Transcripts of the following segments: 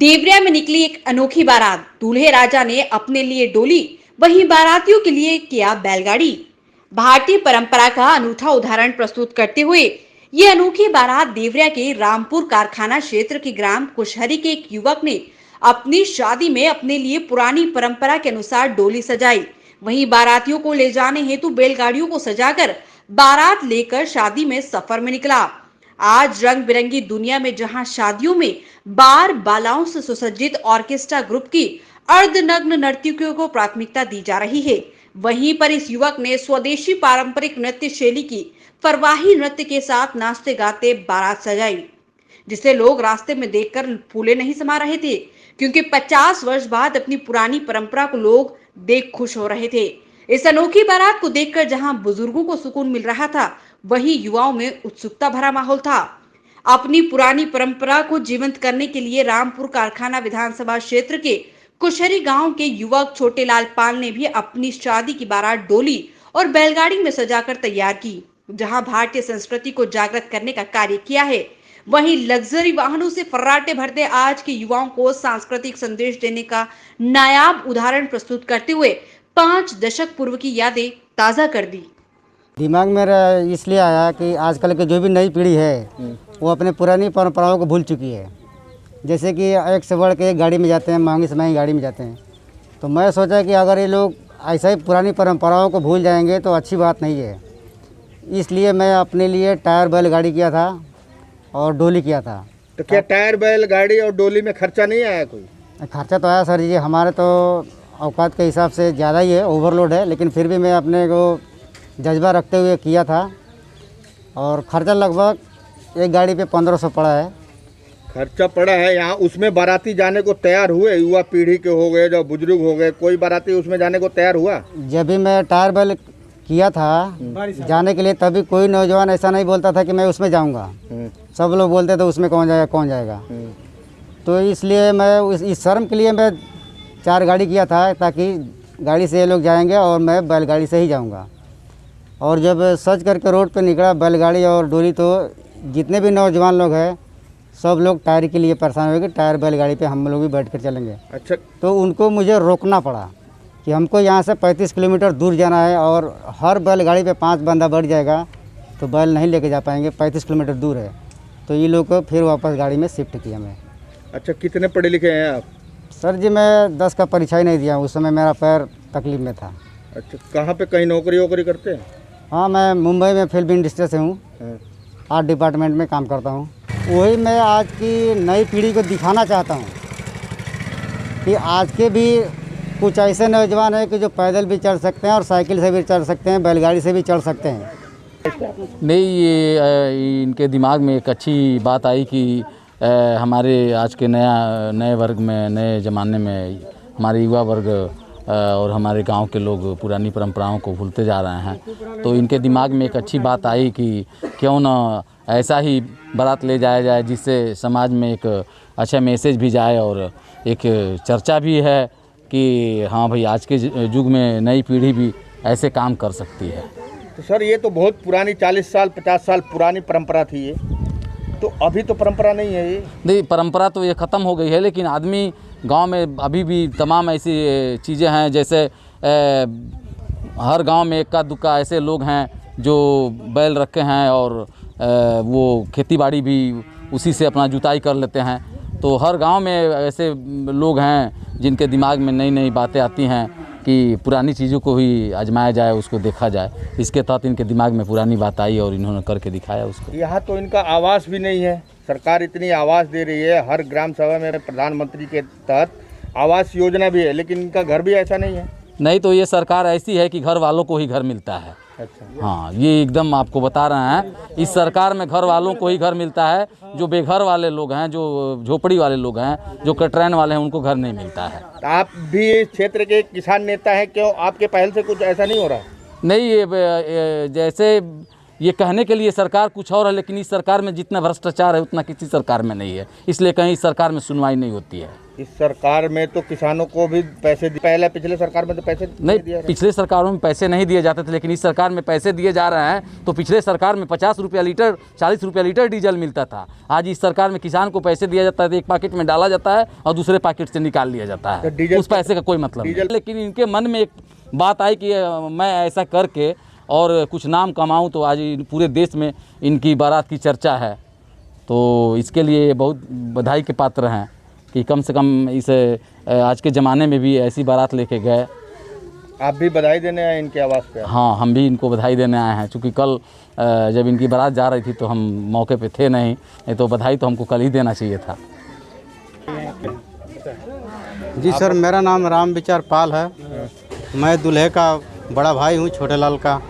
देवरिया में निकली एक अनोखी बारात। दूल्हे राजा ने अपने लिए डोली, वहीं बारातियों के लिए किया बैलगाड़ी। भारतीय परंपरा का अनूठा उदाहरण प्रस्तुत करते हुए ये अनोखी बारात देवरिया के रामपुर कारखाना क्षेत्र के ग्राम कुशहरी के एक युवक ने अपनी शादी में अपने लिए पुरानी परंपरा के अनुसार डोली सजाई। वहीं बारातियों को ले जाने हेतु बैलगाड़ियों को सजाकर बारात लेकर शादी में सफर में निकला। आज रंग बिरंगी दुनिया में जहां शादियों में बार बालाओं से सुसज्जित ऑर्केस्ट्रा ग्रुप की अर्धनग्न नर्तकियों को प्राथमिकता दी जा रही है, वहीं पर इस युवक ने स्वदेशी पारंपरिक नृत्य शैली की फरवाही नृत्य के साथ नाचते गाते बारात सजाई, जिसे लोग रास्ते में देखकर फूले नहीं समा रहे थे, क्योंकि 50 वर्ष बाद अपनी पुरानी परंपरा को लोग देख खुश हो रहे थे। इस अनोखी बारात को देखकर जहां बुजुर्गों को सुकून मिल रहा था, वहीं युवाओं में उत्सुकता भरा माहौल था। अपनी पुरानी परंपरा को जीवंत करने के लिए रामपुर कारखाना विधानसभा क्षेत्र के कुशहरी गांव के युवक छोटे लाल पाल ने भी अपनी शादी की बारात डोली और बैलगाड़ी में सजाकर तैयार की। जहां भारतीय संस्कृति को जागृत करने का कार्य किया है, वहीं लग्जरी वाहनों से फर्राटे भरते आज के युवाओं को सांस्कृतिक संदेश देने का नायाब उदाहरण प्रस्तुत करते हुए 5 दशक पूर्व की यादें ताजा कर दी। दिमाग में इसलिए आया कि आजकल की जो भी नई पीढ़ी है वो अपने पुरानी परंपराओं को भूल चुकी है। जैसे कि एक से बढ़ के एक गाड़ी में जाते हैं, महंगी से महंगी गाड़ी में जाते हैं। तो मैं सोचा कि अगर ये लोग ऐसा ही पुरानी परंपराओं को भूल जाएंगे तो अच्छी बात नहीं है। इसलिए मैं अपने लिए टायर बैलगाड़ी किया था और डोली किया था। तो क्या टायर बैलगाड़ी और डोली में खर्चा नहीं आया कोई? खर्चा तो आया सर जी, हमारे तो औकात के हिसाब से ज़्यादा ही है, ओवरलोड है, लेकिन फिर भी मैं अपने को जज्बा रखते हुए किया था और खर्चा लगभग एक गाड़ी पे 1500 पड़ा है। खर्चा पड़ा है। यहाँ उसमें बाराती जाने को तैयार हुए? युवा पीढ़ी के हो गए, जो बुजुर्ग हो गए, कोई बाराती उसमें जाने को तैयार हुआ? जब भी मैं टायर बैल किया था जाने के लिए, तभी कोई नौजवान ऐसा नहीं बोलता था कि मैं उसमें जाऊंगा। सब लोग बोलते थे उसमें कौन जाएगा कौन जाएगा। तो इसलिए मैं इस शर्म के लिए मैं 4 गाड़ी किया था, ताकि गाड़ी से ये लोग जाएंगे और मैं बैलगाड़ी से ही जाऊंगा। और जब सज करके रोड पे निकला बैलगाड़ी और डोली, तो जितने भी नौजवान लोग हैं सब लोग टायर के लिए परेशान हुए कि टायर बैलगाड़ी पे हम लोग भी बैठ कर चलेंगे। अच्छा। तो उनको मुझे रोकना पड़ा कि हमको यहाँ से 35 किलोमीटर दूर जाना है और हर बैलगाड़ी पे 5 बंदा बढ़ जाएगा तो बैल नहीं लेके जा पाएंगे, 35 किलोमीटर दूर है। तो ये लोग को फिर वापस गाड़ी में शिफ्ट किया मैं। अच्छा, कितने पढ़े लिखे हैं आप? सर जी मैं 10 का परीक्षा ही नहीं दिया, उस समय मेरा पैर तकलीफ में था। अच्छा, कहाँ पे कहीं नौकरी वोकरी करते हैं? हाँ, मैं मुंबई में फिल्म इंडस्ट्री से हूँ, आर्ट डिपार्टमेंट में काम करता हूँ। वही मैं आज की नई पीढ़ी को दिखाना चाहता हूँ कि आज के भी कुछ ऐसे नौजवान हैं कि जो पैदल भी चढ़ सकते हैं और साइकिल से भी चढ़ सकते हैं, बैलगाड़ी से भी चढ़ सकते हैं। नहीं, ये इनके दिमाग में एक अच्छी बात आई कि हमारे आज के नए वर्ग में, नए ज़माने में हमारे युवा वर्ग और हमारे गांव के लोग पुरानी परंपराओं को भूलते जा रहे हैं। तो इनके दिमाग में एक अच्छी बात आई कि क्यों ना ऐसा ही बारात ले जाया जाए, जिससे समाज में एक अच्छा मैसेज भी जाए और एक चर्चा भी है कि हाँ भाई, आज के युग में नई पीढ़ी भी ऐसे काम कर सकती है। तो सर ये तो बहुत पुरानी 40 साल 50 साल पुरानी परंपरा थी ये, तो अभी तो परंपरा नहीं है ये? नहीं, परंपरा तो ये ख़त्म हो गई है, लेकिन आदमी गांव में अभी भी तमाम ऐसी चीज़ें हैं। जैसे हर गांव में इक्का दुक्का ऐसे लोग हैं जो बैल रखे हैं और वो खेती बाड़ी भी उसी से अपना जुताई कर लेते हैं। तो हर गांव में ऐसे लोग हैं जिनके दिमाग में नई नई बातें आती हैं कि पुरानी चीज़ों को ही आजमाया जाए, उसको देखा जाए। इसके तहत इनके दिमाग में पुरानी बात आई और इन्होंने करके दिखाया उसको। यहाँ तो इनका आवास भी नहीं है। सरकार इतनी आवास दे रही है, हर ग्राम सभा में प्रधानमंत्री के तहत आवास योजना भी है, लेकिन इनका घर भी ऐसा नहीं है। नहीं, तो ये सरकार ऐसी है कि घर वालों को ही घर मिलता है। अच्छा। हाँ, ये एकदम आपको बता रहे हैं, इस सरकार में घर वालों को ही घर मिलता है। जो बेघर वाले लोग हैं, जो झोपड़ी वाले लोग हैं, जो कटरैन वाले हैं, उनको घर नहीं मिलता है। आप भी इस क्षेत्र के किसान नेता हैं, क्यों आपके पहल से कुछ ऐसा नहीं हो रहा? नहीं, ये जैसे ये कहने के लिए सरकार कुछ और है, लेकिन इस सरकार में जितना भ्रष्टाचार है उतना किसी सरकार में नहीं है, इसलिए कहीं इस सरकार में सुनवाई नहीं होती है। इस सरकार में तो किसानों को भी पैसे पहले पिछले सरकार में तो पैसे नहीं, दिया पिछले सरकारों में पैसे नहीं दिए जाते थे, लेकिन इस सरकार में पैसे दिए जा रहे हैं। तो पिछले सरकार में 50 रुपया लीटर 40 रुपया लीटर डीजल मिलता था। आज इस सरकार में किसान को पैसे दिया जाता है तो एक पैकेट में डाला जाता है और दूसरे पैकेट से निकाल लिया जाता तो है। डीजल उस पैसे का कोई मतलब नहीं। लेकिन इनके मन में एक बात आई कि मैं ऐसा करके और कुछ नाम कमाऊँ तो आज पूरे देश में इनकी बारात की चर्चा है। तो इसके लिए बहुत बधाई के पात्र हैं कि कम से कम इस आज के ज़माने में भी ऐसी बारात लेके गए। आप भी बधाई देने आए इनके आवाज़ पे? हाँ, हम भी इनको बधाई देने आए हैं, क्योंकि कल जब इनकी बारात जा रही थी तो हम मौके पे थे नहीं तो बधाई तो हमको कल ही देना चाहिए था। जी सर, मेरा नाम राम विचार पाल है। मैं दूल्हे का बड़ा भाई हूँ, छोटे लाल का।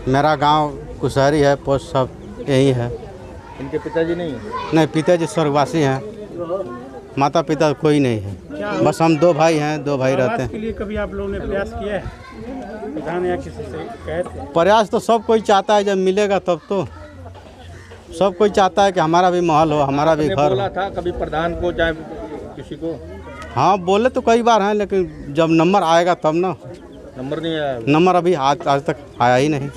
मेरा गांव कुशहरी है, पोस्ट सब यही है। इनके पिताजी नहीं है? नहीं, पिताजी स्वर्गवासी हैं, माता पिता कोई नहीं है। बस हम 2 भाई हैं, 2 भाई रहते हैं। के लिए कभी आप लोगों ने प्रयास किया है प्रधान या किसी से कहे थे? प्रयास तो सब कोई चाहता है, जब मिलेगा तब तो सब कोई चाहता है कि हमारा भी महल हो, हमारा भी घर बोला हो। था कभी प्रधान को चाहे किसी को? हाँ, बोले तो कई बार हैं, लेकिन जब नंबर आएगा तब ना। नंबर नहीं आया? नंबर अभी आज तक आया ही नहीं।